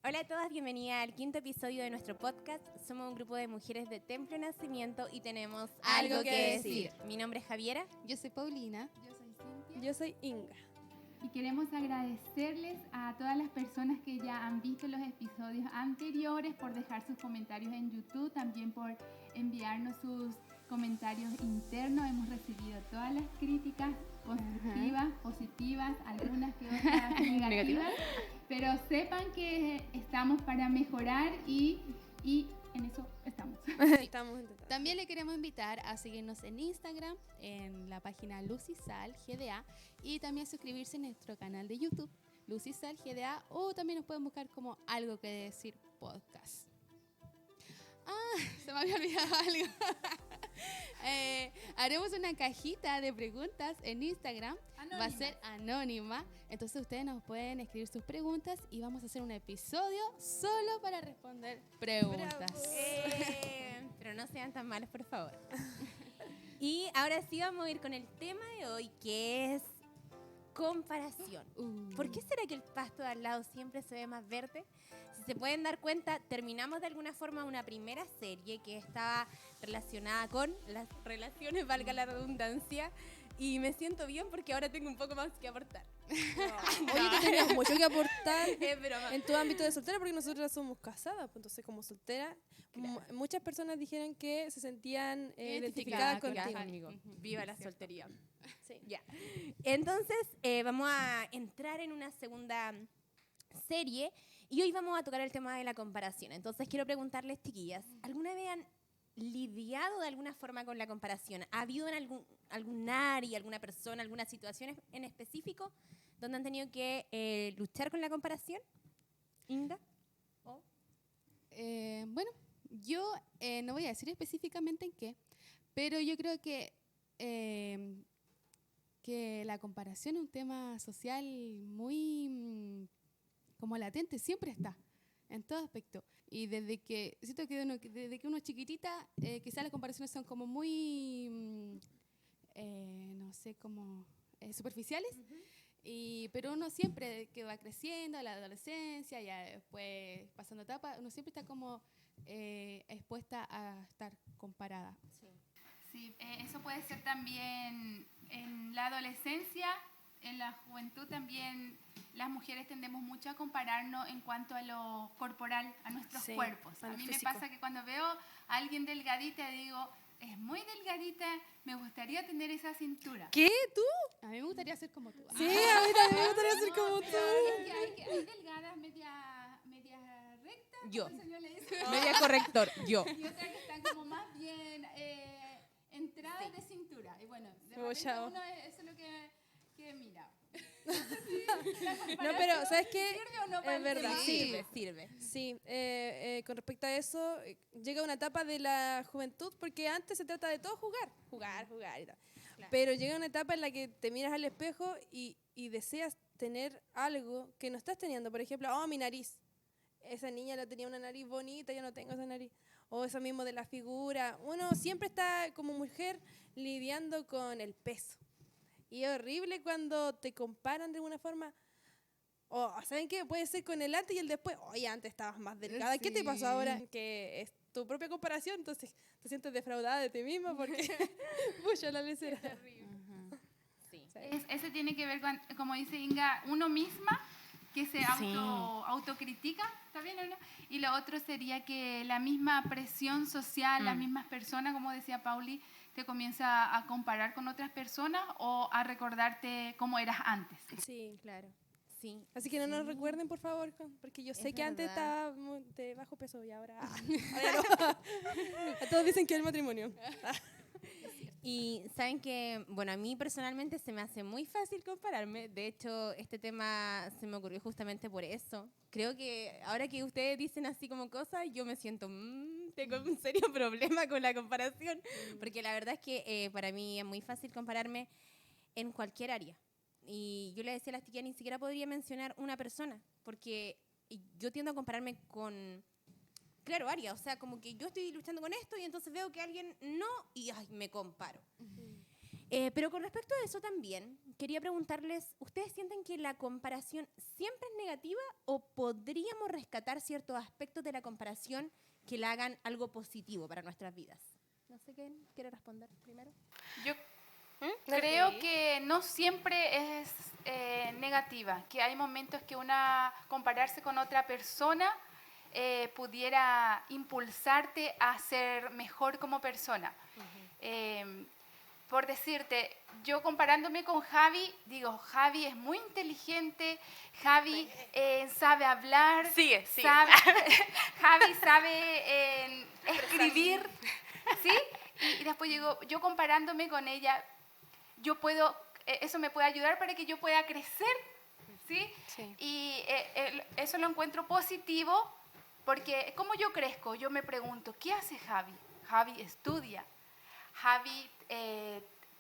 Hola a todas, bienvenida al 5º episodio de nuestro podcast. Somos un grupo de mujeres de Templo Nacimiento y tenemos algo que decir. Mi nombre es Javiera. Yo soy Paulina. Yo soy Cintia. Yo soy Inga. Y queremos agradecerles a todas las personas que ya han visto los episodios anteriores por dejar sus comentarios en YouTube, también por enviarnos sus comentarios internos. Hemos recibido todas las críticas constructivas, positivas, algunas que otras negativas, pero sepan que estamos para mejorar y en eso estamos. Estamos intentando. También le queremos invitar a seguirnos en Instagram, en la página Lucysal GDA, y también suscribirse a nuestro canal de YouTube, Lucysal GDA, o también nos pueden buscar como Algo que Decir Podcast. Se me había olvidado algo. Haremos una cajita de preguntas en Instagram. Anónima. Va a ser anónima. Entonces ustedes nos pueden escribir sus preguntas y vamos a hacer un episodio solo para responder preguntas. Pero no sean tan malos, por favor. Y ahora sí vamos a ir con el tema de hoy, que es comparación. ¿Por qué será que el pasto de al lado siempre se ve más verde? Si se pueden dar cuenta, terminamos de alguna forma una primera serie que estaba relacionada con las relaciones, valga la redundancia, y me siento bien porque ahora tengo un poco más que aportar. Oye, que tenías mucho que aportar Es broma. en tu ámbito de soltera, porque nosotras somos casadas, pues entonces como soltera, muchas personas dijeron que se sentían identificadas contigo. Viva la soltería. Sí. Ya. Entonces, vamos a entrar en una segunda serie y hoy vamos a tocar el tema de la comparación. Entonces, quiero preguntarles, chiquillas, ¿alguna vez han lidiado de alguna forma con la comparación? ¿Ha habido en algún área, alguna persona, alguna situación en específico donde han tenido que luchar con la comparación? ¿Inga? Bueno, yo no voy a decir específicamente en qué, pero yo creo que la comparación es un tema social muy como latente, siempre está, en todo aspecto. Y desde que uno es chiquitita, quizás las comparaciones son como muy, no sé, como superficiales. Pero uno siempre que va creciendo, la adolescencia, ya después pasando etapa, uno siempre está como expuesta a estar comparada. Sí, eso puede ser también en la adolescencia, en la juventud también. Las mujeres tendemos mucho a compararnos en cuanto a lo corporal, a nuestros cuerpos. A mí me pasa que cuando veo a alguien delgadita digo, es muy delgadita, me gustaría tener esa cintura. ¿Qué? ¿Tú? A mí me gustaría ser como tú. Sí, a mí también me gustaría ser como tú. Es que hay delgadas, media rectas, Yo. como el señor le dice. Media corrector, yo. Y otras que están como más bien entradas de cintura. Y bueno, de repente Chao. uno eso es lo que mira. No, pero ¿sabes qué? ¿Sirve o no para Es el verdad, tema? sí. Sirve. Sí, con respecto a eso, llega una etapa de la juventud, porque antes se trata de todo jugar y tal. Claro. Pero llega una etapa en la que te miras al espejo y deseas tener algo que no estás teniendo. Por ejemplo, mi nariz. Esa niña la tenía una nariz bonita, yo no tengo esa nariz. O eso mismo de la figura. Uno siempre está como mujer lidiando con el peso. Y es horrible cuando te comparan de alguna forma. O, ¿saben qué? Puede ser con el antes y el después. Oye, antes estabas más delgada. Sí. ¿Qué te pasó ahora? Que es tu propia comparación, entonces te sientes defraudada de ti misma porque pucha la lecera. Sí. Ese tiene que ver con, como dice Inga, uno misma que se autocritica, ¿está bien o no? Y lo otro sería que la misma presión social, las mismas personas, como decía Pauli, te comienza a comparar con otras personas o a recordarte cómo eras antes. Sí. Claro. Sí. Así que no nos recuerden, por favor, porque yo sé Es que antes verdad. estaba de bajo peso y ahora no. Todos dicen que es el matrimonio. Y saben que, bueno, a mí personalmente se me hace muy fácil compararme. De hecho, este tema se me ocurrió justamente por eso. Creo que ahora que ustedes dicen así como cosas, yo me siento, tengo un serio problema con la comparación. Porque la verdad es que para mí es muy fácil compararme en cualquier área. Y yo le decía a las chiquillas, ni siquiera podría mencionar una persona, porque yo tiendo a compararme con, claro, área. O sea, como que yo estoy luchando con esto y entonces veo que alguien no y ay, me comparo. Pero con respecto a eso también, quería preguntarles, ¿ustedes sienten que la comparación siempre es negativa o podríamos rescatar ciertos aspectos de la comparación que la hagan algo positivo para nuestras vidas? No sé quién quiere responder primero. Yo creo que no siempre es negativa, que hay momentos que compararse con otra persona pudiera impulsarte a ser mejor como persona. Por decirte, yo comparándome con Javi, digo, Javi es muy inteligente, Javi sabe hablar, Javi sabe escribir, ¿sí? Y después digo, yo comparándome con ella, eso me puede ayudar para que yo pueda crecer, ¿sí? Sí. Y eso lo encuentro positivo porque como yo crezco, yo me pregunto, ¿qué hace Javi? Javi estudia, Javi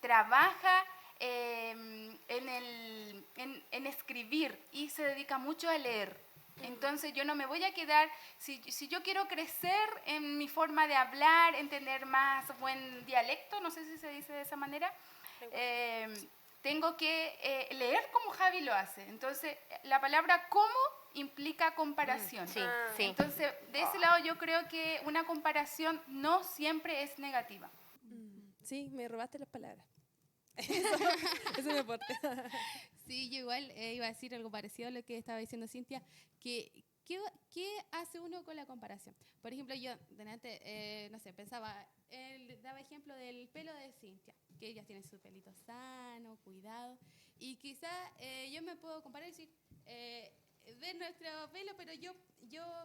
trabaja en escribir y se dedica mucho a leer. Entonces yo no me voy a quedar, si yo quiero crecer en mi forma de hablar, en tener más buen dialecto, no sé si se dice de esa manera, tengo que leer como Javi lo hace. Entonces la palabra como implica comparación. Sí. Entonces de ese lado yo creo que una comparación no siempre es negativa. Sí, me robaste las palabras. Eso me aporte. Sí, yo igual iba a decir algo parecido a lo que estaba diciendo Cintia, que ¿qué hace uno con la comparación? Por ejemplo, yo delante, no sé, pensaba, daba ejemplo del pelo de Cintia, que ella tiene su pelito sano, cuidado, y quizá yo me puedo comparar y decir, ver nuestro pelo, pero yo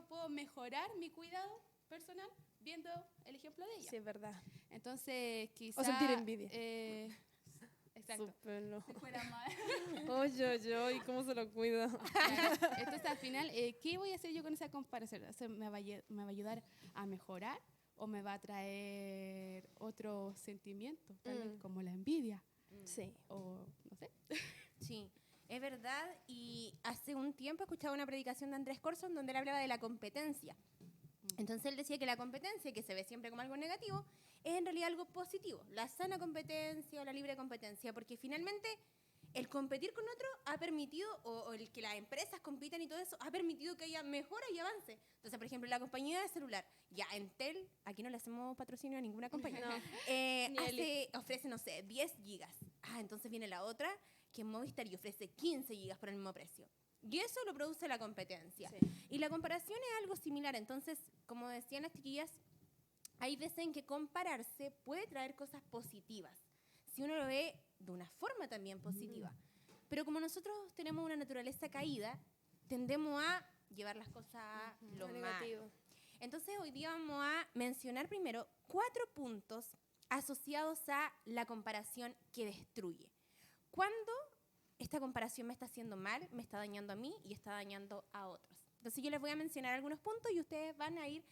puedo mejorar mi cuidado personal viendo el ejemplo de ella. Sí, es verdad. Entonces, quizá... O sentir envidia. Exacto. Súper no. Si fuera mal. Oye, ¿cómo se lo cuido? Claro. Entonces, al final, ¿qué voy a hacer yo con esa comparación? ¿Eso me va a ayudar a mejorar o me va a traer otro sentimiento, tal vez como la envidia? Sí. O, no sé. Sí, es verdad. Y hace un tiempo escuchaba una predicación de Andrés Corson donde él hablaba de la competencia. Entonces él decía que la competencia, que se ve siempre como algo negativo, es en realidad algo positivo. La sana competencia o la libre competencia, porque finalmente el competir con otro ha permitido, o el que las empresas compitan y todo eso, ha permitido que haya mejora y avance. Entonces, por ejemplo, la compañía de celular, ya Entel, aquí no le hacemos patrocinio a ninguna compañía, ofrece, no sé, 10 gigas. Entonces viene la otra, que es Movistar, y ofrece 15 gigas por el mismo precio. Y eso lo produce la competencia. Sí. Y la comparación es algo similar. Entonces, como decían las chiquillas, hay veces en que compararse puede traer cosas positivas, si uno lo ve de una forma también positiva. Pero como nosotros tenemos una naturaleza caída, tendemos a llevar las cosas a lo negativo. malo. Entonces, hoy día vamos a mencionar primero 4 puntos asociados a la comparación que destruye. ¿Cuándo esta comparación me está haciendo mal, me está dañando a mí y está dañando a otros? Entonces yo les voy a mencionar algunos puntos y ustedes van a ir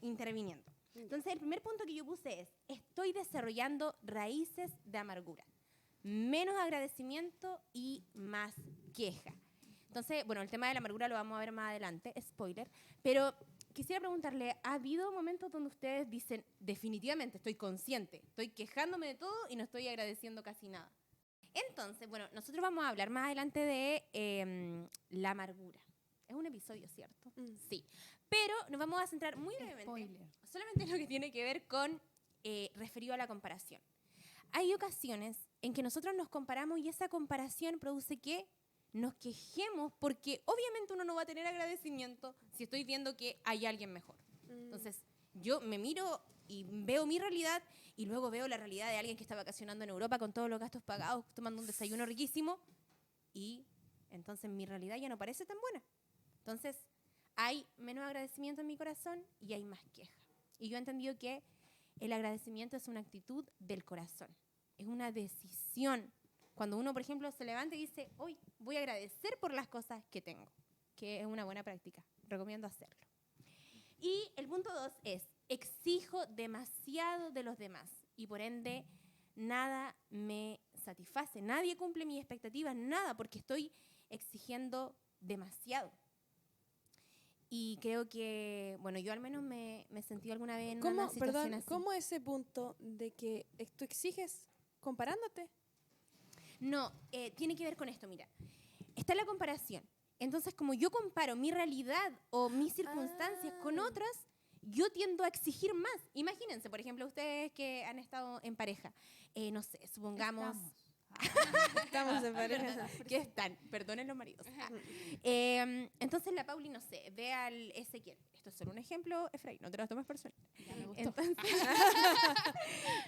interviniendo. Entonces el primer punto que yo puse es, estoy desarrollando raíces de amargura, menos agradecimiento y más queja. Entonces, bueno, el tema de la amargura lo vamos a ver más adelante, spoiler, pero quisiera preguntarle, ¿ha habido momentos donde ustedes dicen, definitivamente estoy consciente, estoy quejándome de todo y no estoy agradeciendo casi nada? Entonces, bueno, nosotros vamos a hablar más adelante de la amargura. Es un episodio, ¿cierto? Sí. Pero nos vamos a centrar muy brevemente solamente en lo que tiene que ver con referido a la comparación. Hay ocasiones en que nosotros nos comparamos y esa comparación produce que nos quejemos porque obviamente uno no va a tener agradecimiento si estoy viendo que hay alguien mejor. Entonces, yo me miro y veo mi realidad y luego veo la realidad de alguien que está vacacionando en Europa con todos los gastos pagados, tomando un desayuno riquísimo, y entonces mi realidad ya no parece tan buena. Entonces, hay menos agradecimiento en mi corazón y hay más queja. Y yo he entendido que el agradecimiento es una actitud del corazón, es una decisión. Cuando uno, por ejemplo, se levanta y dice, hoy voy a agradecer por las cosas que tengo, que es una buena práctica, recomiendo hacerlo. Y el punto 2 es, exijo demasiado de los demás y por ende nada me satisface, nadie cumple mis expectativas, nada, porque estoy exigiendo demasiado. Y creo que, bueno, yo al menos me he sentido alguna vez en una situación así. ¿Cómo ese punto de que tú exiges comparándote. No, tiene que ver con esto, mira. Está la comparación. Entonces, como yo comparo mi realidad o mis circunstancias con otras, yo tiendo a exigir más. Imagínense, por ejemplo, ustedes que han estado en pareja. No sé, supongamos... Estamos en pareja. ¿Qué están? Perdonen los maridos. Entonces la Pauli, no sé, ve al Ezequiel. Esto es solo un ejemplo, Efraín, no te lo tomes personal. Ya me gustó.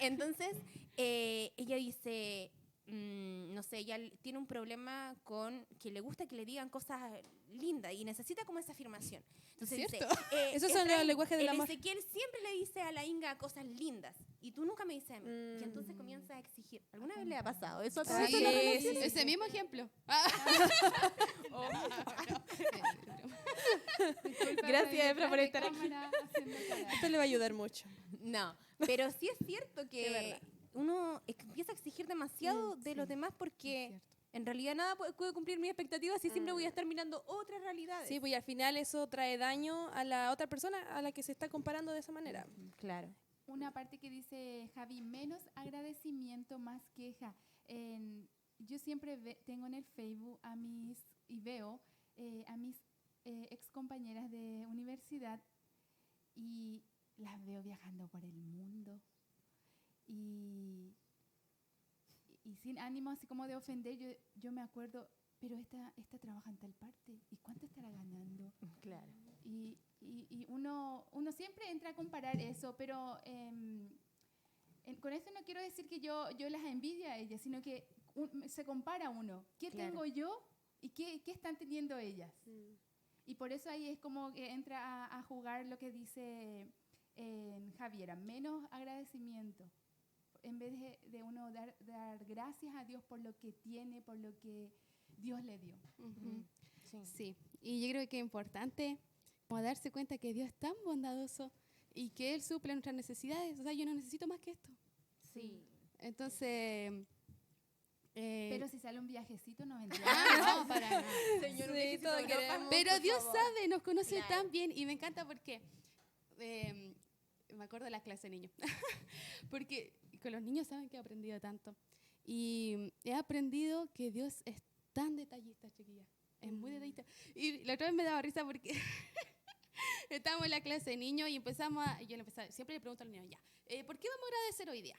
Entonces ella dice, no sé, ella tiene un problema con que le gusta que le digan cosas lindas y necesita como esa afirmación. Entonces dice, ¿Cierto? Esos son Efraín, los lenguajes del el amor. Ezequiel siempre le dice a la Inga cosas lindas y tú nunca me dices a mí. Y entonces comienza a exigir. ¿Alguna vez le ha pasado eso a todas Sí, las relaciones? ese mismo ejemplo. Gracias, Efra, por estar aquí. Esto le va a ayudar mucho. No, pero sí es cierto Es que verdad. uno empieza a exigir demasiado de los demás porque en realidad nada puede cumplir mis expectativas y siempre voy a estar mirando otras realidades. Sí, pues y al final eso trae daño a la otra persona a la que se está comparando de esa manera. Claro. Una parte que dice Javi, menos agradecimiento, más queja. Yo siempre tengo en el Facebook y veo a mis ex compañeras de universidad y las veo viajando por el mundo y sin ánimo así como de ofender, yo me acuerdo, pero esta trabaja en tal parte, ¿y cuánto estará ganando? Claro. Y uno siempre entra a comparar eso, pero con esto no quiero decir que yo las envidia a ellas, sino que se compara uno. ¿Qué Claro. tengo yo y qué están teniendo ellas? Y por eso ahí es como que entra a jugar lo que dice Javiera, menos agradecimiento. En vez de uno dar gracias a Dios por lo que tiene, por lo que Dios le dio. Sí, y yo creo que es importante como darse cuenta que Dios es tan bondadoso y que Él suple nuestras necesidades. O sea, yo no necesito más que esto. Sí. Entonces... Pero si sale un viajecito no vendría. no, para nada. Señor, Sí, todo queremos. Pero Dios favor. sabe, nos conoce Claro. tan bien y me encanta porque me acuerdo de la clase de niños. Porque con los niños saben que he aprendido tanto. Y he aprendido que Dios es tan detallista, chiquilla. Es muy detallista. Y la otra vez me daba risa porque estábamos en la clase de niños y siempre le pregunto a los niños, ¿por qué vamos a agradecer hoy día?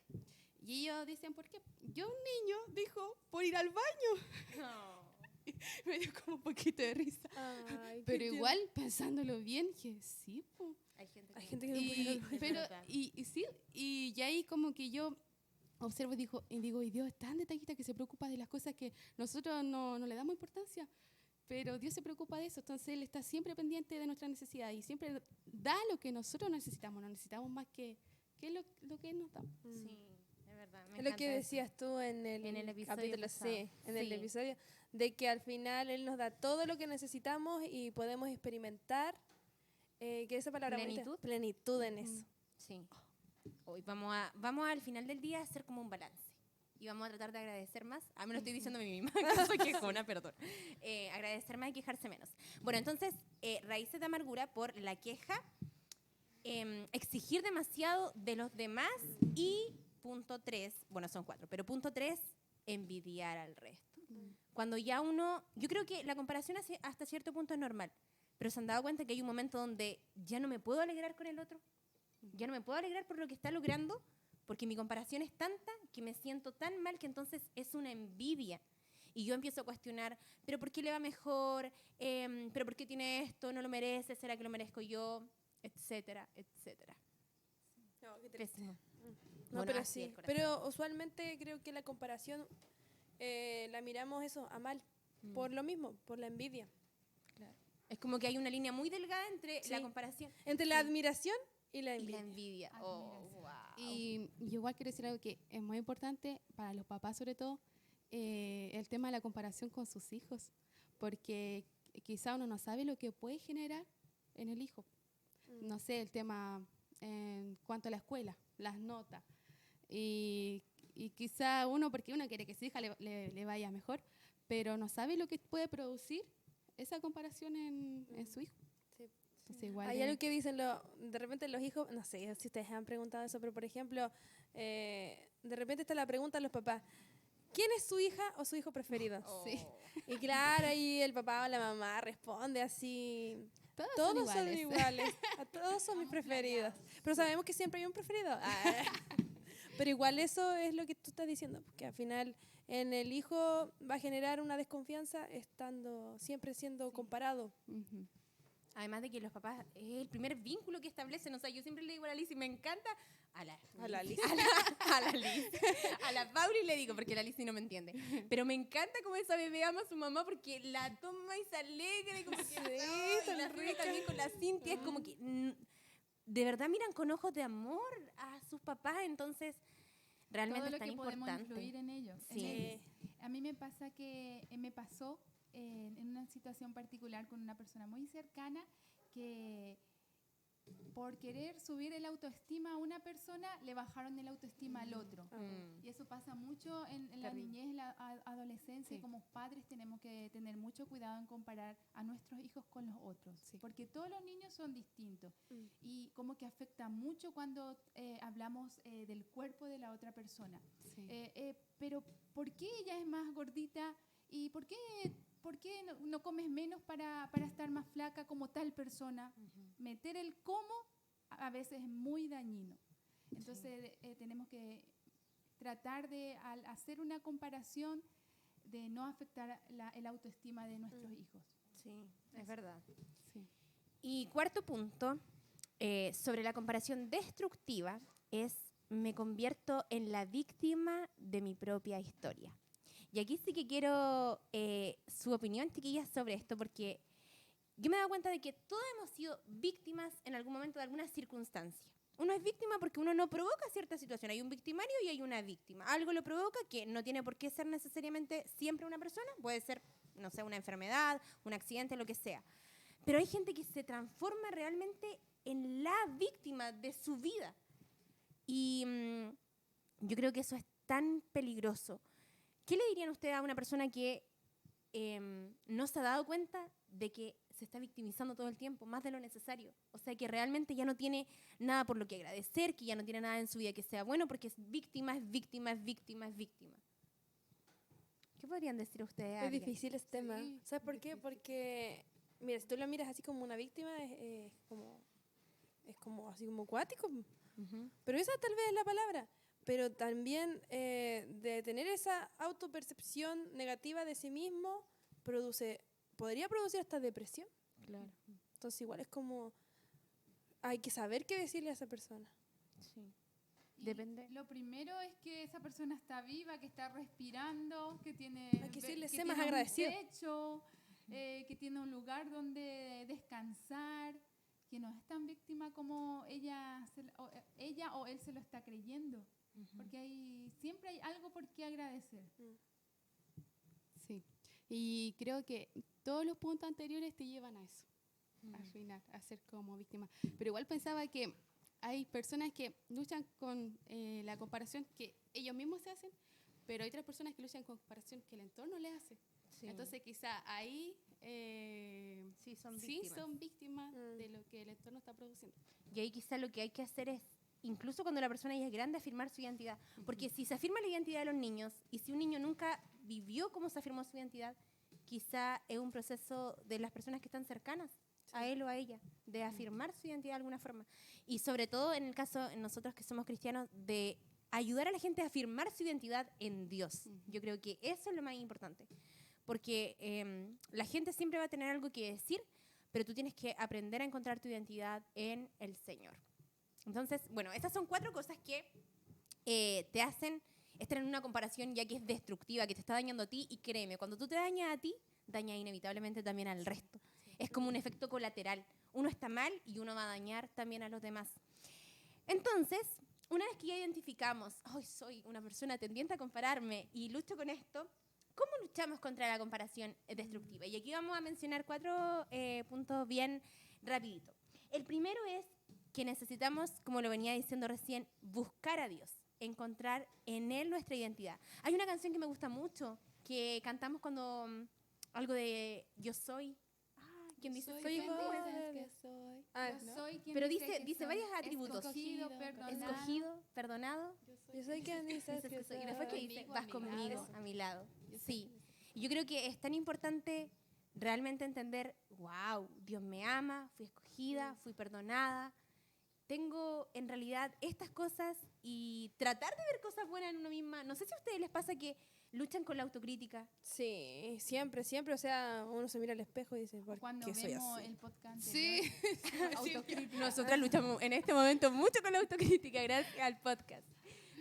Y ellos dicen, ¿por qué? Yo, un niño, dijo, por ir al baño. Me dio como un poquito de risa. Ay, Pero qué igual, pensándolo bien, que sí, po. Hay gente Hay gente que no puede ir al baño. Pero, verdad. sí, y ahí como que yo observo y digo, y Dios es tan detallista que se preocupa de las cosas que nosotros no le damos importancia. Pero Dios se preocupa de eso, entonces Él está siempre pendiente de nuestras necesidades y siempre da lo que nosotros necesitamos. No necesitamos más que lo que Él nos da. Sí, es verdad. me Es lo encanta que eso. decías tú en el episodio capítulo, pasado. sí, en el Sí. episodio, de que al final Él nos da todo lo que necesitamos y podemos experimentar, que esa palabra bonita, Plenitud. plenitud en eso. Sí. Hoy vamos al final del día a hacer como un balance. Y vamos a tratar de agradecer más. Me lo estoy diciendo a mí misma, que soy quejona, perdón. Agradecer más y quejarse menos. Bueno, entonces, raíces de amargura por la queja, exigir demasiado de los demás y punto 3, bueno, son 4, pero punto 3, envidiar al resto. Cuando ya yo creo que la comparación hasta cierto punto es normal, pero se han dado cuenta que hay un momento donde ya no me puedo alegrar con el otro, ya no me puedo alegrar por lo que está logrando, porque mi comparación es tanta que me siento tan mal que entonces es una envidia. Y yo empiezo a cuestionar, ¿pero por qué le va mejor? ¿Pero por qué tiene esto? ¿No lo merece? ¿Será que lo merezco yo? Etcétera, etcétera. No, qué triste. Pésimo. No, Bueno, pero así sí. el corazón. Pero usualmente creo que la comparación la miramos eso a mal, por lo mismo, por la envidia. Es como que hay una línea muy delgada entre Sí. la comparación Entre la admiración y la y envidia. la envidia. Oh, wow. Y yo igual quiero decir algo que es muy importante para los papás sobre todo, el tema de la comparación con sus hijos, porque quizá uno no sabe lo que puede generar en el hijo. No sé, el tema en cuanto a la escuela, las notas. Y quizá porque uno quiere que su hija le vaya mejor, pero no sabe lo que puede producir esa comparación en su hijo. Sí. Entonces, igual Hay es- algo que dicen, de repente los hijos, no sé si ustedes han preguntado eso, pero por ejemplo, de repente está la pregunta a los papás, ¿quién es su hija o su hijo preferido? Sí. Y claro, ahí el papá o la mamá responde así, Todos todos son son iguales. iguales, a todos son mis preferidos. Pero sabemos que siempre hay un preferido. Ah. Pero igual eso es lo que tú estás diciendo, porque al final en el hijo va a generar una desconfianza estando siempre siendo comparado. Ujú. Además de que los papás es el primer vínculo que establecen. O sea, yo siempre le digo a la Liz y me encanta a la Liz. A la Liz. A la Pauli le digo, porque la Liz sí no me entiende. Pero me encanta cómo esa bebé ama a su mamá porque la toma y se alegra y como que y la Fede también con la Cintia. Es como que de verdad miran con ojos de amor a sus papás. Entonces, realmente todo es lo tan que podemos importante. influir en ellos. Sí. A mí me pasa que me pasó en una situación particular con una persona muy cercana que por querer subir el autoestima a una persona le bajaron el autoestima al otro. Mm. Y eso pasa mucho en la Terrible. niñez, la adolescencia. Sí. Y como padres tenemos que tener mucho cuidado en comparar a nuestros hijos con los otros. Sí. Porque todos los niños son distintos. Y como que afecta mucho cuando hablamos del cuerpo de la otra persona. Sí. Pero ¿por qué ella es más gordita? ¿Y por qué no comes menos para estar más flaca como tal persona? Meter el cómo a veces es muy dañino. Entonces tenemos que tratar de, al hacer una comparación, de no afectar el autoestima de nuestros hijos. Sí, es verdad. Sí. Y cuarto punto, sobre la comparación destructiva, es me convierto en la víctima de mi propia historia. Y aquí sí que quiero su opinión, chiquillas, sobre esto, porque yo me he dado cuenta de que todos hemos sido víctimas en algún momento de alguna circunstancia. Uno es víctima porque uno no provoca cierta situación. Hay un victimario y hay una víctima. Algo lo provoca que no tiene por qué ser necesariamente siempre una persona. Puede ser, no sé, una enfermedad, un accidente, lo que sea. Pero hay gente que se transforma realmente en la víctima de su vida. Y yo creo que eso es tan peligroso. ¿Qué le dirían ustedes a una persona que no se ha dado cuenta de que se está victimizando todo el tiempo, más de lo necesario? O sea, que realmente ya no tiene nada por lo que agradecer, que ya no tiene nada en su vida que sea bueno, porque es víctima, es víctima, es víctima, es víctima. ¿Qué podrían decir ustedes? Es alguien? difícil este tema. Sí, ¿Sabes por qué? difícil. Porque, mira, si tú lo miras así como una víctima, es como así como cuático. Ujú. Pero esa tal vez es la palabra. Pero también de tener esa autopercepción negativa de sí mismo, podría producir hasta depresión. Claro, Entonces igual es como, hay que saber qué decirle a esa persona. sí. Y Depende. Lo primero es que esa persona está viva, que está respirando, que tiene, Hay que decirle, sé tiene más un agradecido. techo, que tiene un lugar donde descansar, que no es tan víctima como ella o él se lo está creyendo. Porque siempre hay algo por qué agradecer. Sí. Y creo que todos los puntos anteriores te llevan a eso, a arruinar, a ser como víctima. Pero igual pensaba que hay personas que luchan con la comparación que ellos mismos se hacen, pero hay otras personas que luchan con comparación que el entorno les hace. Sí. Entonces quizá ahí Sí, son sí víctimas. son víctimas de lo que el entorno está produciendo. Y ahí quizá lo que hay que hacer es, incluso cuando la persona ya es grande, afirmar su identidad. Porque si se afirma la identidad de los niños, y si un niño nunca vivió cómo se afirmó su identidad, quizá es un proceso de las personas que están cercanas a él o a ella, de afirmar su identidad de alguna forma. Y sobre todo en el caso de nosotros que somos cristianos, de ayudar a la gente a afirmar su identidad en Dios. Yo creo que eso es lo más importante. Porque la gente siempre va a tener algo que decir, pero tú tienes que aprender a encontrar tu identidad en el Señor. Entonces, bueno, estas son 4 cosas que te hacen estar en una comparación ya que es destructiva, que te está dañando a ti, y créeme, cuando tú te dañas a ti, daña inevitablemente también al resto. Es como un efecto colateral. Uno está mal y uno va a dañar también a los demás. Entonces, una vez que ya identificamos, hoy soy una persona tendiente a compararme y lucho con esto, ¿cómo luchamos contra la comparación destructiva? Y aquí vamos a mencionar 4 puntos bien rapidito. El primero es que necesitamos, como lo venía diciendo recién, buscar a Dios, encontrar en Él nuestra identidad. Hay una canción que me gusta mucho, que cantamos cuando algo de yo soy. ¿Quién dice? Soy Soy feliz, igual. es que soy. Yo soy quien Pero dice dice soy varios atributos. Escogido, perdonado. Escogido, perdonado. Yo soy quien dices que Y después que soy. dice, Conmigo, vas a mi conmigo, lado. a mi lado. Sí. Y yo creo que es tan importante realmente entender, wow, Dios me ama, fui escogida, fui perdonada. Tengo en realidad estas cosas y tratar de ver cosas buenas en uno misma. No sé si a ustedes les pasa que luchan con la autocrítica. Sí, siempre, siempre. O sea, uno se mira al espejo y dice, ¿por Cuando qué soy vemos así? el podcast Sí. anterior, autocrítica. Nosotras luchamos en este momento mucho con la autocrítica gracias al podcast.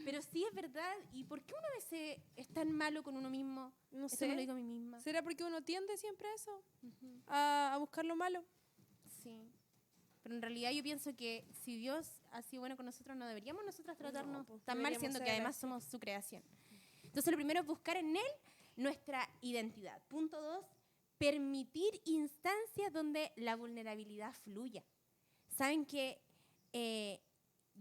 Pero sí es verdad. ¿Y por qué uno a veces es tan malo con uno mismo? No Eso sé. me lo digo a mí misma. ¿Será porque uno tiende siempre a eso? Ujú. A buscar lo malo. Sí. Pero en realidad yo pienso que si Dios ha sido bueno con nosotros, no deberíamos nosotras tratarnos pues, tan mal, deberíamos siendo ser que además somos su creación. Entonces lo primero es buscar en Él nuestra identidad. Punto 2, permitir instancias donde la vulnerabilidad fluya. Saben que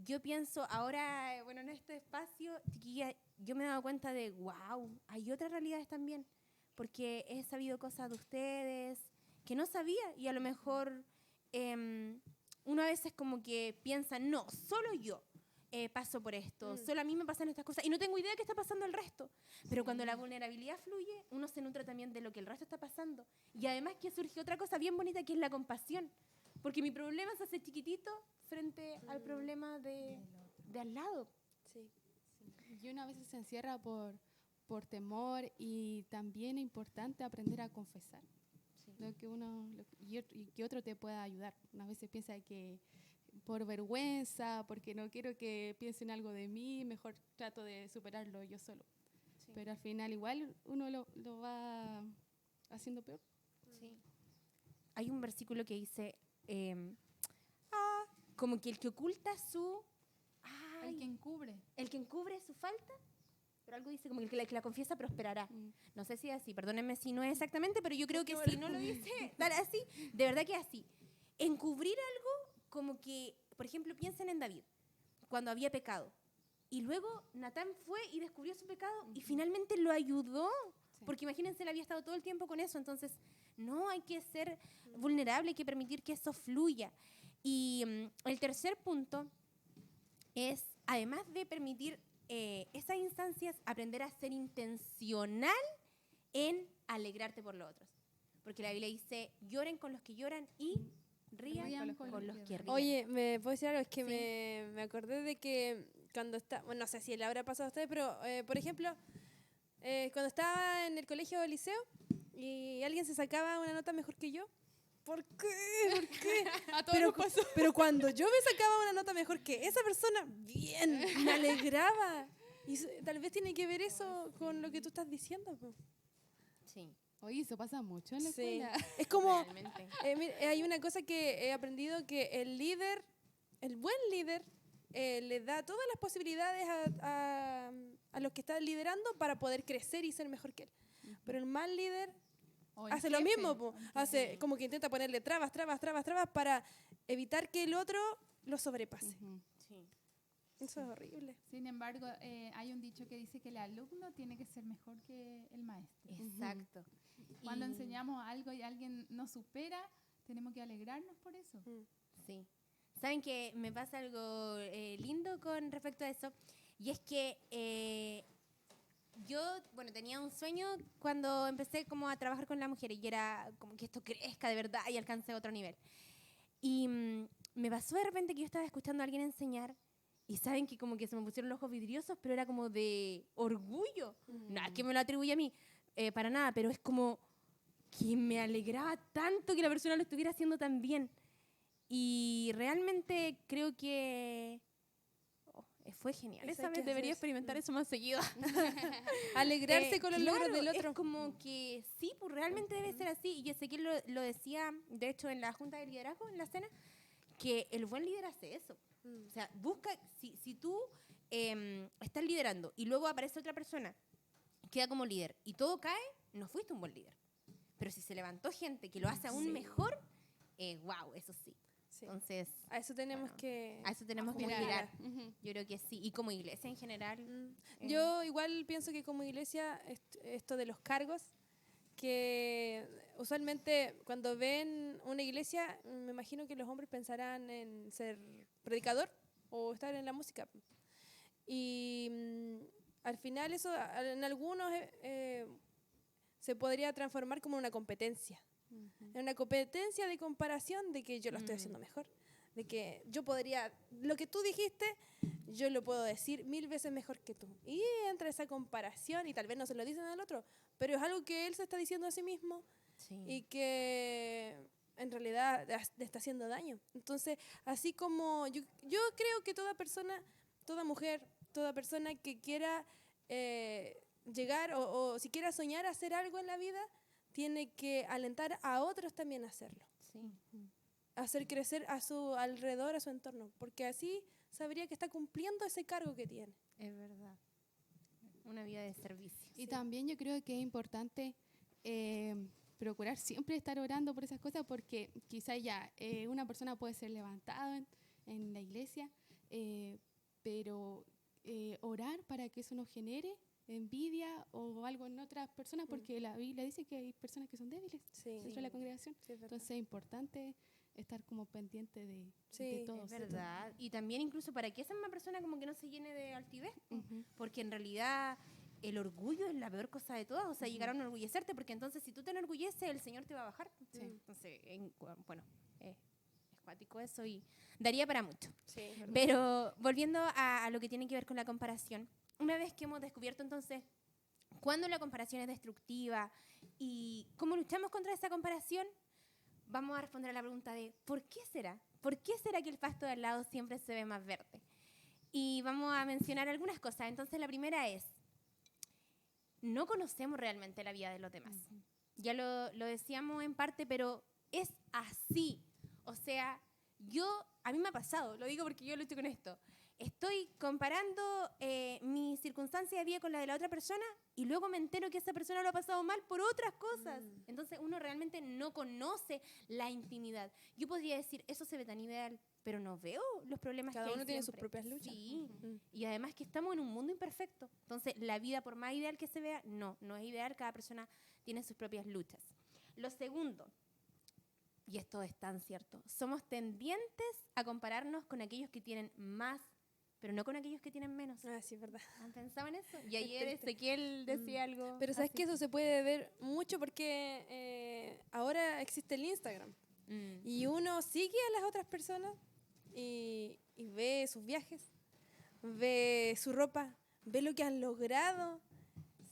yo pienso ahora, bueno, en este espacio, chiquilla, yo me he dado cuenta de, wow, hay otras realidades también, porque he sabido cosas de ustedes que no sabía y a lo mejor uno a veces como que piensa, no, solo yo paso por esto, solo a mí me pasan estas cosas y no tengo idea de qué está pasando el resto. Pero cuando la vulnerabilidad fluye, uno se nutre también de lo que el resto está pasando. Y además que surge otra cosa bien bonita que es la compasión. Porque mi problema se hace chiquitito frente al problema de al lado. Sí. Y uno a veces se encierra por temor y también es importante aprender a confesar. Lo que uno y que otro te pueda ayudar. Unas veces piensa que por vergüenza, porque no quiero que piensen algo de mí, mejor trato de superarlo yo solo. Sí. Pero al final igual uno lo va haciendo peor. Sí. Hay un versículo que dice, como que el que oculta su... El ay, que encubre. el que encubre su falta, pero algo dice como que el que la confiesa prosperará. No sé si es así, perdónenme si no es exactamente, pero yo creo que si no lo dice tal así, de verdad que es así. Encubrir algo como que, por ejemplo, piensen en David, cuando había pecado. Y luego Natán fue y descubrió su pecado y finalmente lo ayudó. Sí. Porque imagínense, él había estado todo el tiempo con eso. Entonces, no, hay que ser vulnerable, hay que permitir que eso fluya. Y el tercer punto es, además de permitir esas instancias, aprender a ser intencional en alegrarte por los otros. Porque la Biblia dice, lloren con los que lloran y rían con los que ríen. Oye, ¿me puedo decir algo? Es que Sí. me acordé de que cuando está, bueno, no sé si le habrá pasado a ustedes, pero por ejemplo, cuando estaba en el colegio o liceo y alguien se sacaba una nota mejor que yo, ¿por qué? ¿Por qué? A todos nos pasó. Pero cuando yo me sacaba una nota mejor que esa persona, bien, me alegraba. Y tal vez tiene que ver eso con lo que tú estás diciendo. Po. Sí, Oye, eso pasa mucho en la Sí. escuela. Es como, realmente. hay una cosa que he aprendido, que el líder, el buen líder, le da todas las posibilidades a los que están liderando para poder crecer y ser mejor que él. Pero el mal líder O el hace lo jefe, mismo, po. o el Hace jefe. como que intenta ponerle trabas para evitar que el otro lo sobrepase. Ujú. Sí. Eso es horrible. Sin embargo, hay un dicho que dice que el alumno tiene que ser mejor que el maestro. Exacto. Cuando Y- enseñamos algo y alguien nos supera, tenemos que alegrarnos por eso. Sí. ¿Saben que me pasa algo lindo con respecto a eso? Y es que yo, bueno, tenía un sueño cuando empecé como a trabajar con las mujeres y era como que esto crezca de verdad y alcance otro nivel. Y me pasó de repente que yo estaba escuchando a alguien enseñar y saben que como que se me pusieron los ojos vidriosos, pero era como de orgullo. No es que me lo atribuye a mí, para nada, pero es como que me alegraba tanto que la persona lo estuviera haciendo tan bien. Y realmente creo que fue genial. Eso Esa hay que vez debería hacer. experimentar eso más seguido. Alegrarse con los claro, logros del otro. Es como que sí, pues realmente debe ser así. Y Ezequiel lo decía, de hecho, en la Junta de Liderazgo, en la cena, que el buen líder hace eso. O sea, busca, si tú estás liderando y luego aparece otra persona, queda como líder y todo cae, no fuiste un buen líder. Pero si se levantó gente que lo hace aún Sí. mejor, wow, eso sí. Sí. Entonces, A eso tenemos bueno, que... a eso tenemos que Acumular. mirar. Yo creo que sí. Y como iglesia en general. Yo igual pienso que como iglesia, esto de los cargos, que usualmente cuando ven una iglesia, me imagino que los hombres pensarán en ser predicador o estar en la música. Y al final eso en algunos se podría transformar como una competencia. En una competencia de comparación de que yo lo estoy haciendo mejor. De que yo podría, lo que tú dijiste, yo lo puedo decir 1000 veces mejor que tú. Y entra esa comparación y tal vez no se lo dicen al otro, pero es algo que él se está diciendo a sí mismo y que en realidad le está haciendo daño. Entonces, así como yo creo que toda persona, toda mujer, toda persona que quiera llegar o si quiera soñar hacer algo en la vida, tiene que alentar a otros también a hacerlo. Sí. Hacer crecer a su alrededor, a su entorno, porque así sabría que está cumpliendo ese cargo que tiene. Es verdad. Una vida de servicio. Y también yo creo que es importante procurar siempre estar orando por esas cosas, porque quizá ya una persona puede ser levantada en la iglesia, pero orar para que eso no genere envidia o algo en otras personas, porque la Biblia dice que hay personas que son débiles dentro de la congregación. Entonces es importante estar como pendiente de todo. Es verdad. Y también incluso para que esa misma persona como que no se llene de altivez, porque en realidad el orgullo es la peor cosa de todas, o sea, llegar a enorgullecerte, porque entonces si tú te enorgulleces, el Señor te va a bajar. Entonces, bueno, es cuático eso y daría para mucho. Pero volviendo a lo que tiene que ver con la comparación, una vez que hemos descubierto entonces cuándo la comparación es destructiva y cómo luchamos contra esa comparación, vamos a responder a la pregunta de ¿por qué será? ¿Por qué será que el pasto de al lado siempre se ve más verde? Y vamos a mencionar algunas cosas. Entonces la primera es, no conocemos realmente la vida de los demás. Ya lo decíamos en parte, pero es así. O sea, a mí me ha pasado, lo digo porque yo lucho con esto. Estoy comparando mi circunstancia de vida con la de la otra persona y luego me entero que esa persona lo ha pasado mal por otras cosas. Entonces uno realmente no conoce la intimidad. Yo podría decir, eso se ve tan ideal, pero no veo los problemas que hay. Cada uno tiene sus siempre. propias luchas. Sí, y además que estamos en un mundo imperfecto. Entonces la vida, por más ideal que se vea, no es ideal. Cada persona tiene sus propias luchas. Lo segundo, y esto es tan cierto, somos tendientes a compararnos con aquellos que tienen más, pero no con aquellos que tienen menos. Ah, sí, es verdad. ¿Han pensado en eso? Y ayer Ezequiel decía algo. Pero sabes así. que eso se puede ver mucho porque ahora existe el Instagram. Y uno sigue a las otras personas y ve sus viajes, ve su ropa, ve lo que han logrado.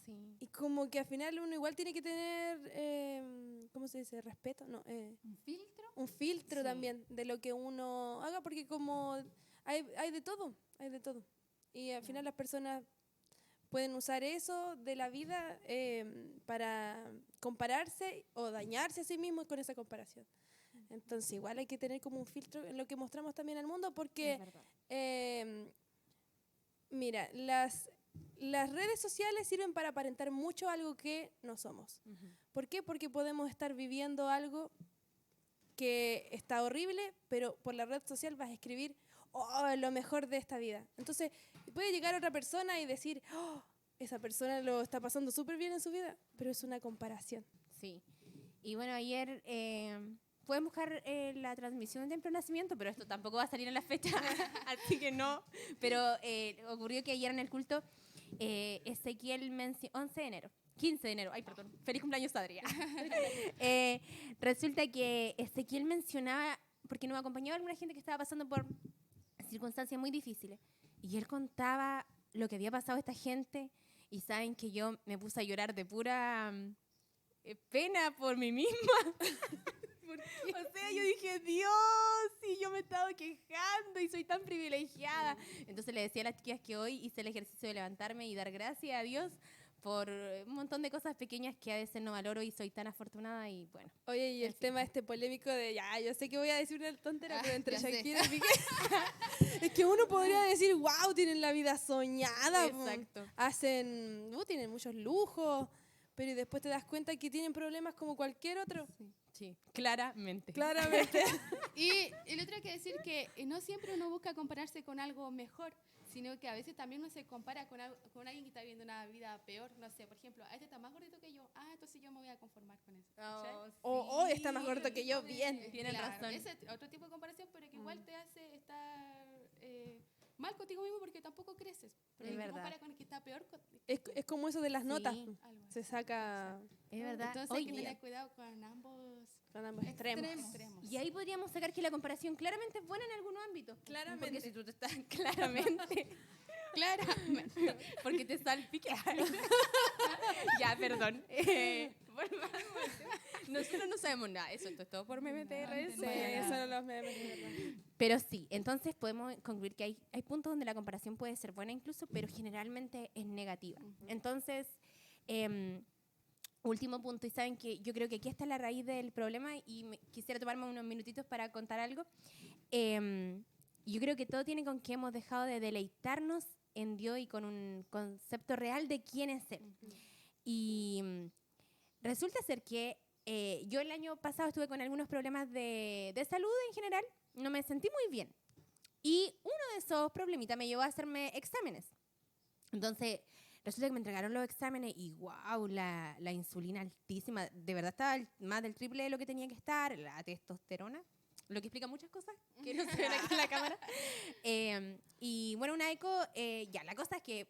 Sí. Y como que al final uno igual tiene que tener, ¿cómo se dice? Respeto, no. ¿Un filtro? Un filtro Sí. también de lo que uno haga, porque como hay de todo, Y al final las personas pueden usar eso de la vida para compararse o dañarse a sí mismos con esa comparación. Entonces igual hay que tener como un filtro en lo que mostramos también al mundo, porque Es verdad. mira, las redes sociales sirven para aparentar mucho algo que no somos. ¿Por qué? Porque podemos estar viviendo algo que está horrible, pero por la red social vas a escribir lo mejor de esta vida. Entonces puede llegar otra persona y decir, esa persona lo está pasando súper bien en su vida, pero es una comparación. Sí. Y bueno, ayer pueden buscar la transmisión de Templo Nacimiento, pero esto tampoco va a salir en la fecha, así que no. Pero ocurrió que ayer en el culto Ezequiel mencionó 11 de enero. 15 de enero, ay, perdón, feliz cumpleaños, Adrián. Resulta que Ezequiel mencionaba, porque nos acompañaba alguna gente que estaba pasando por circunstancias muy difíciles, y él contaba lo que había pasado a esta gente, y saben que yo me puse a llorar de pura pena por mí misma. O sea, yo dije, Dios, y yo me he estado quejando y soy tan privilegiada. Entonces le decía a las chicas que hoy hice el ejercicio de levantarme y dar gracias a Dios por un montón de cosas pequeñas que a veces no valoro y soy tan afortunada y bueno. Oye, y el tema polémico de, yo sé que voy a decir una tontera, pero entre ya sé. Shakira y Piqué, es que uno podría decir, wow, tienen la vida soñada. Exacto. Tienen muchos lujos, pero después te das cuenta que tienen problemas como cualquier otro. Sí, claramente. Claramente. Y el otro hay que decir que no siempre uno busca compararse con algo mejor, sino que a veces también uno se compara con alguien que está viviendo una vida peor. No sé, por ejemplo, este está más gordito que yo. Entonces yo me voy a conformar con eso. ¿cachai? O está más gordo que yo, bien. Tienen razón. Ese es otro tipo de comparación, pero que igual te hace estar mal contigo mismo porque tampoco creces. Pero Es te verdad. compara con el que está peor. Es como eso de las notas. Sí. Algo así. Se saca Es verdad. Entonces Oye, hay que tener cuidado con ambos con ambos extremos. extremos. y ahí podríamos sacar que la comparación claramente es buena en algunos ámbitos. Claramente. Porque si tú te estás claramente... claramente. Porque te salpica. Ya, perdón. Volvamos. Nosotros no sabemos nada. Eso esto es todo por memes de redes Sí, sociales. eso no los memes, de verdad. Pero sí, entonces podemos concluir que hay puntos donde la comparación puede ser buena incluso, pero generalmente es negativa. Entonces, último punto, y saben que yo creo que aquí está la raíz del problema y quisiera tomarme unos minutitos para contar algo. Yo creo que todo tiene con que hemos dejado de deleitarnos en Dios y con un concepto real de quién es Él. Y resulta ser que yo el año pasado estuve con algunos problemas de salud en general, no me sentí muy bien. Y uno de esos problemitas me llevó a hacerme exámenes. Entonces, resulta que me entregaron los exámenes y wow, la insulina altísima, de verdad estaba más del triple de lo que tenía que estar, la testosterona, lo que explica muchas cosas que no se ven aquí en la cámara. Y bueno, una eco, ya, la cosa es que,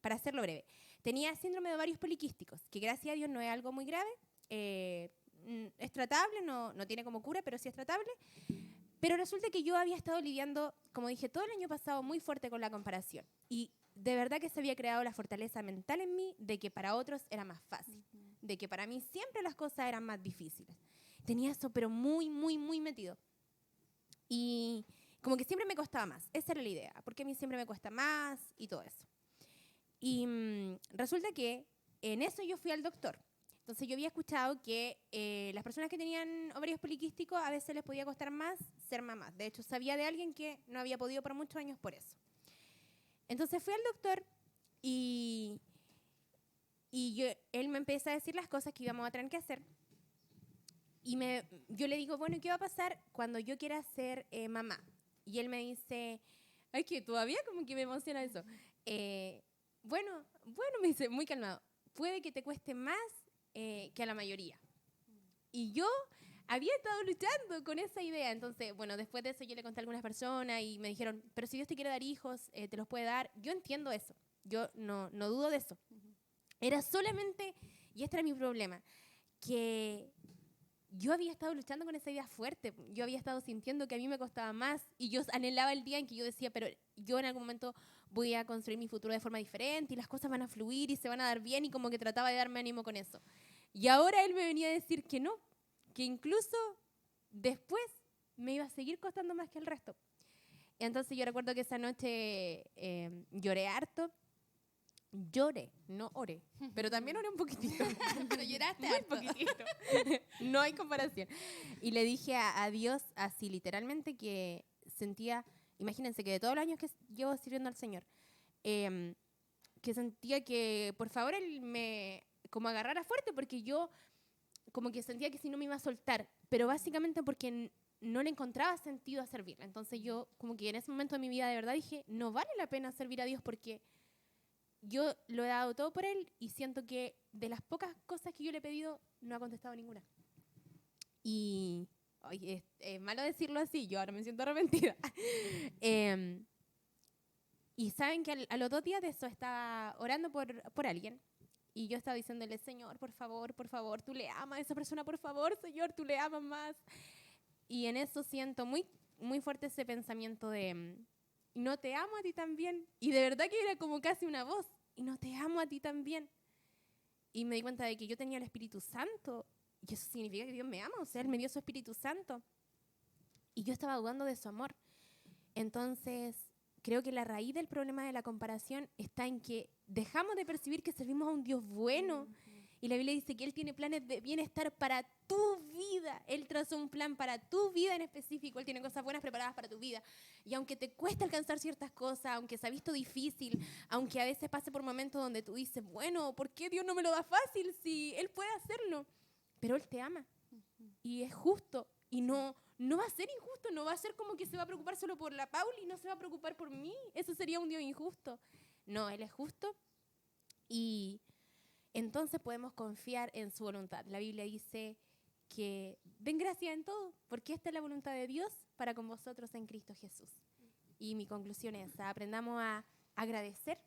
para hacerlo breve, tenía síndrome de ovarios poliquísticos, que gracias a Dios no es algo muy grave, es tratable, no tiene como cura, pero sí es tratable. Pero resulta que yo había estado lidiando, como dije, todo el año pasado muy fuerte con la comparación. Y de verdad que se había creado la fortaleza mental en mí de que para otros era más fácil, de que para mí siempre las cosas eran más difíciles. Tenía eso, pero muy, muy, muy metido. Y como que siempre me costaba más. Esa era la idea, porque a mí siempre me cuesta más y todo eso. Y resulta que en eso yo fui al doctor. Entonces yo había escuchado que las personas que tenían ovarios poliquísticos a veces les podía costar más ser mamás. De hecho, sabía de alguien que no había podido por muchos años por eso. Entonces fui al doctor y él me empieza a decir las cosas que íbamos a tener que hacer. Y yo le digo, bueno, ¿qué va a pasar cuando yo quiera ser mamá? Y él me dice, ay, que todavía como que me emociona eso. Bueno, me dice, muy calmado, puede que te cueste más que a la mayoría. Y yo había estado luchando con esa idea. Entonces, bueno, después de eso yo le conté a algunas personas y me dijeron, pero si Dios te quiere dar hijos, te los puede dar. Yo entiendo eso. Yo no dudo de eso. Era solamente, y este era mi problema, que yo había estado luchando con esa idea fuerte. Yo había estado sintiendo que a mí me costaba más y yo anhelaba el día en que yo decía, pero yo en algún momento voy a construir mi futuro de forma diferente y las cosas van a fluir y se van a dar bien, y como que trataba de darme ánimo con eso. Y ahora él me venía a decir que no, que incluso después me iba a seguir costando más que el resto. Entonces yo recuerdo que esa noche lloré harto. Lloré, no oré, pero también oré un poquitito. Pero lloraste Muy harto. poquitito. No hay comparación. Y le dije a Dios así literalmente que sentía, imagínense que de todos los años que llevo sirviendo al Señor, que sentía que por favor Él me como agarrara fuerte, porque yo como que sentía que si no me iba a soltar, pero básicamente porque no le encontraba sentido a servirle. Entonces yo como que en ese momento de mi vida de verdad dije, no vale la pena servir a Dios porque yo lo he dado todo por Él y siento que de las pocas cosas que yo le he pedido, no ha contestado ninguna. Y oye, es malo decirlo así, yo ahora me siento arrepentida. Y saben que a los 2 días de eso estaba orando por alguien. Y yo estaba diciéndole, Señor, por favor, tú le amas a esa persona, por favor, Señor, tú le amas más. Y en eso siento muy, muy fuerte ese pensamiento de, no te amo a ti también. Y de verdad que era como casi una voz, y no te amo a ti también. Y me di cuenta de que yo tenía el Espíritu Santo, y eso significa que Dios me ama, o sea, Él me dio su Espíritu Santo. Y yo estaba dudando de su amor. Entonces, creo que la raíz del problema de la comparación está en que dejamos de percibir que servimos a un Dios bueno. Y la Biblia dice que Él tiene planes de bienestar para tu vida. Él trazó un plan para tu vida en específico. Él tiene cosas buenas preparadas para tu vida. Y aunque te cueste alcanzar ciertas cosas, aunque se ha visto difícil, aunque a veces pase por momentos donde tú dices, bueno, ¿por qué Dios no me lo da fácil si Él puede hacerlo? Pero Él te ama. Y es justo. Y no va a ser injusto, no va a ser como que se va a preocupar solo por la Pauli y no se va a preocupar por mí. Eso sería un Dios injusto. No, Él es justo y entonces podemos confiar en su voluntad. La Biblia dice que den gracia en todo, porque esta es la voluntad de Dios para con vosotros en Cristo Jesús. Y mi conclusión es, aprendamos a agradecer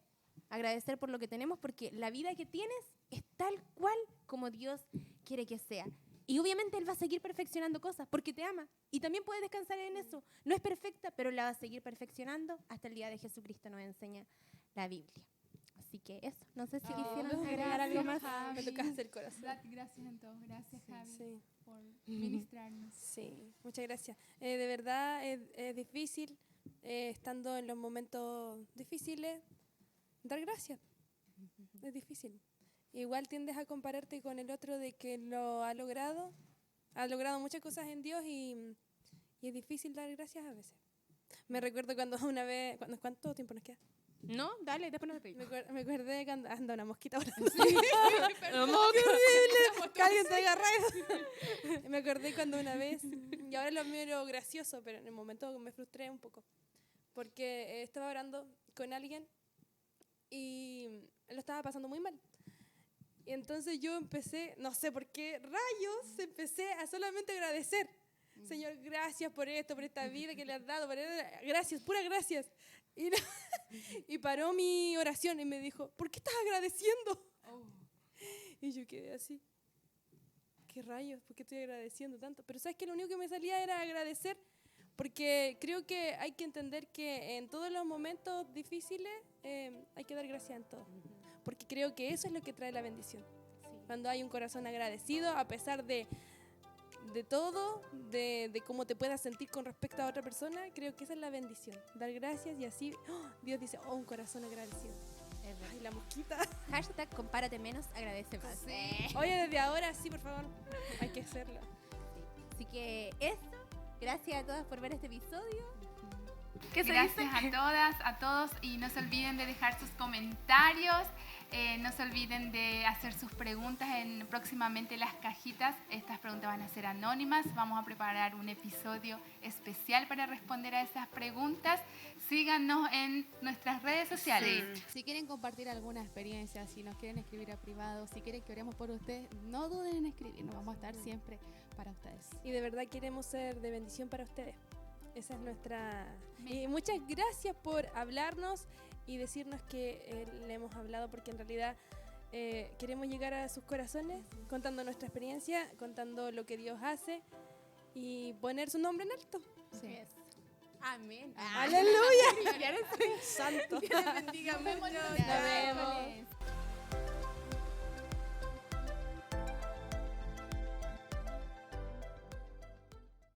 por lo que tenemos, porque la vida que tienes es tal cual como Dios quiere que sea. Y obviamente Él va a seguir perfeccionando cosas, porque te ama. Y también puedes descansar en eso. No es perfecta, pero la va a seguir perfeccionando hasta el día de Jesucristo, nos enseña la Biblia. Así que eso, no sé si quisieran agregar algo más. Me tocaste el corazón. Gracias en todo. Gracias, Javi, Sí. por ministrarnos. Sí, muchas gracias. De verdad es difícil, estando en los momentos difíciles, dar gracias. Es difícil. Igual tiendes a compararte con el otro de que lo ha logrado muchas cosas en Dios y es difícil dar gracias a veces. Me recuerdo cuando una vez, ¿cuánto tiempo nos queda? No, dale, después nos reímos. Me acordé cuando anda una mosquita ahora. Perdón. Que alguien te agarra eso. Me acordé cuando una vez, y ahora lo miro gracioso, pero en el momento me frustré un poco, porque estaba orando con alguien y lo estaba pasando muy mal. Y entonces yo empecé, no sé por qué rayos, empecé a solamente agradecer. Señor, gracias por esto, por esta vida que le has dado, gracias, puras gracias. Y paró mi oración y me dijo, ¿por qué estás agradeciendo? Y yo quedé así, ¿qué rayos? ¿Por qué estoy agradeciendo tanto? Pero ¿sabes qué? Lo único que me salía era agradecer, porque creo que hay que entender que en todos los momentos difíciles hay que dar gracias en todo, porque creo que eso es lo que trae la bendición. Cuando hay un corazón agradecido, a pesar de todo, de cómo te puedas sentir con respecto a otra persona, creo que esa es la bendición. Dar gracias y así Dios dice, un corazón agradecido. Ay, la mosquita. Hashtag compárate menos, agradece más. Oye, desde ahora sí, por favor, hay que hacerlo. Así que eso, gracias a todas por ver este episodio. Gracias a todas, a todos, y no se olviden de dejar sus comentarios, no se olviden de hacer sus preguntas en próximamente las cajitas. Estas preguntas van a ser anónimas, vamos a preparar un episodio especial para responder a esas preguntas. Síganos en nuestras redes sociales. Sí. Si quieren compartir alguna experiencia, si nos quieren escribir a privado, si quieren que oremos por ustedes, no duden en escribirnos, vamos a estar siempre para ustedes. Y de verdad queremos ser de bendición para ustedes. Esa es nuestra... Y muchas gracias por hablarnos y decirnos que le hemos hablado, porque en realidad queremos llegar a sus corazones contando nuestra experiencia, contando lo que Dios hace y poner su nombre en alto. Sí. Amén. ¡Aleluya! Ya eres Santo. Dios les bendiga mucho. Nos Nos vemos. vemos.